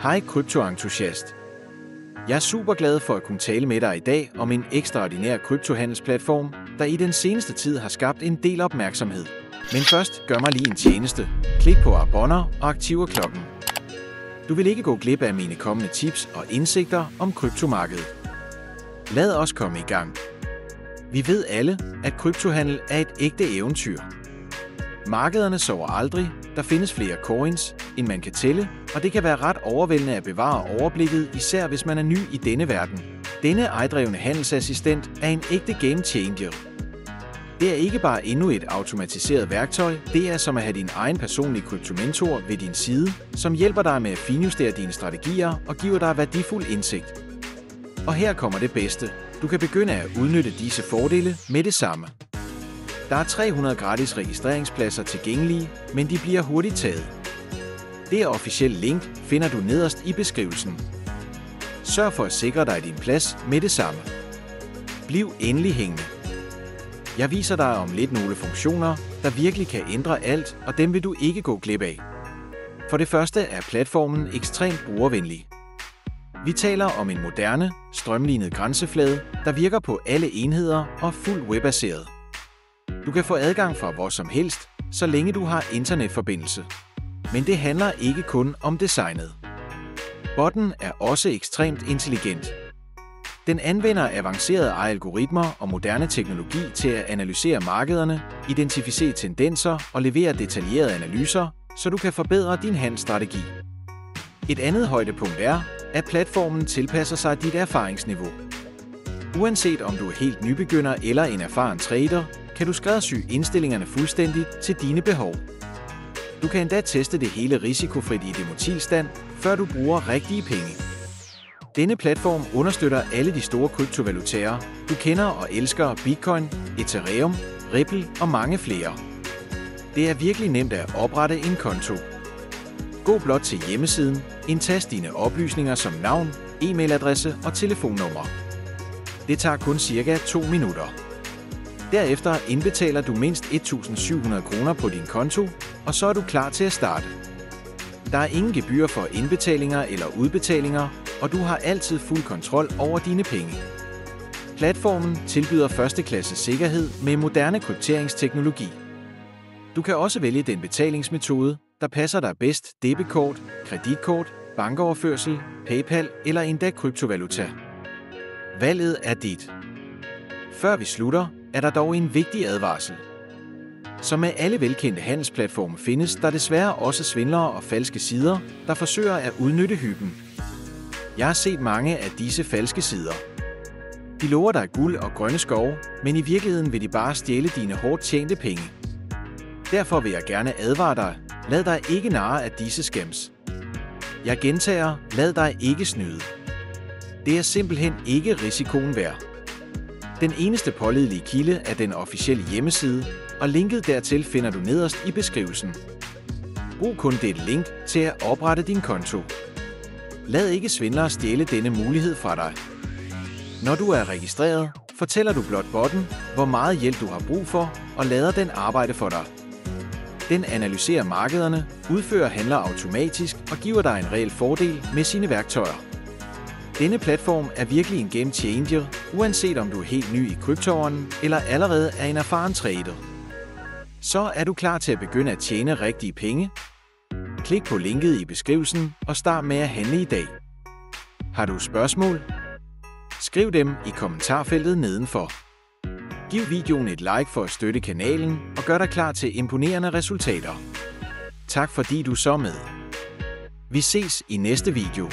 Hej kryptoentusiast. Jeg er super glad for at kunne tale med dig i dag om en ekstraordinær kryptohandelsplatform, der i den seneste tid har skabt en del opmærksomhed. Men først gør mig lige en tjeneste. Klik på abonner og aktiver klokken. Du vil ikke gå glip af mine kommende tips og indsigter om kryptomarkedet. Lad os komme i gang. Vi ved alle, at kryptohandel er et ægte eventyr. Markederne sover aldrig, der findes flere coins, end man kan tælle, og det kan være ret overvældende at bevare overblikket, især hvis man er ny i denne verden. Denne ejdrevne handelsassistent er en ægte game changer. Det er ikke bare endnu et automatiseret værktøj, det er som at have din egen personlige kryptomentor ved din side, som hjælper dig med at finjustere dine strategier og giver dig værdifuld indsigt. Og her kommer det bedste. Du kan begynde at udnytte disse fordele med det samme. Der er 300 gratis registreringspladser tilgængelige, men de bliver hurtigt taget. Det officielle link finder du nederst i beskrivelsen. Sørg for at sikre dig din plads med det samme. Bliv endelig hængende. Jeg viser dig om lidt nogle funktioner, der virkelig kan ændre alt, og dem vil du ikke gå glip af. For det første er platformen ekstremt brugervenlig. Vi taler om en moderne, strømlinet grænseflade, der virker på alle enheder og fuldt webbaseret. Du kan få adgang fra hvor som helst, så længe du har internetforbindelse. Men det handler ikke kun om designet. Botten er også ekstremt intelligent. Den anvender avancerede algoritmer og moderne teknologi til at analysere markederne, identificere tendenser og levere detaljerede analyser, så du kan forbedre din handelsstrategi. Et andet højdepunkt er, at platformen tilpasser sig dit erfaringsniveau. Uanset om du er helt nybegynder eller en erfaren trader, kan du skræddersy indstillingerne fuldstændigt til dine behov. Du kan endda teste det hele risikofrit i demotilstand, før du bruger rigtige penge. Denne platform understøtter alle de store kryptovalutaer, du kender og elsker: Bitcoin, Ethereum, Ripple og mange flere. Det er virkelig nemt at oprette en konto. Gå blot til hjemmesiden, indtast dine oplysninger som navn, e-mailadresse og telefonnummer. Det tager kun cirka 2 minutter. Derefter indbetaler du mindst 1.700 kroner på din konto, og så er du klar til at starte. Der er ingen gebyr for indbetalinger eller udbetalinger, og du har altid fuld kontrol over dine penge. Platformen tilbyder førsteklasses sikkerhed med moderne krypteringsteknologi. Du kan også vælge den betalingsmetode, der passer dig bedst: debetkort, kreditkort, bankoverførsel, PayPal eller endda kryptovaluta. Valget er dit. Før vi slutter, er der dog en vigtig advarsel. Som med alle velkendte handelsplatforme findes der desværre også svindlere og falske sider, der forsøger at udnytte hyben. Jeg har set mange af disse falske sider. De lover dig guld og grønne skove, men i virkeligheden vil de bare stjæle dine hårdt tjente penge. Derfor vil jeg gerne advare dig: lad dig ikke narre af disse scams. Jeg gentager: lad dig ikke snyde. Det er simpelthen ikke risikoen værd. Den eneste pålidelige kilde er den officielle hjemmeside, og linket dertil finder du nederst i beskrivelsen. Brug kun dette link til at oprette din konto. Lad ikke svindlere stjæle denne mulighed fra dig. Når du er registreret, fortæller du blot botten, hvor meget hjælp du har brug for, og lader den arbejde for dig. Den analyserer markederne, udfører handler automatisk og giver dig en reel fordel med sine værktøjer. Denne platform er virkelig en game changer, uanset om du er helt ny i kryptoverdenen eller allerede er en erfaren trader. Så er du klar til at begynde at tjene rigtige penge? Klik på linket i beskrivelsen og start med at handle i dag. Har du spørgsmål? Skriv dem i kommentarfeltet nedenfor. Giv videoen et like for at støtte kanalen og gør dig klar til imponerende resultater. Tak fordi du så med. Vi ses i næste video.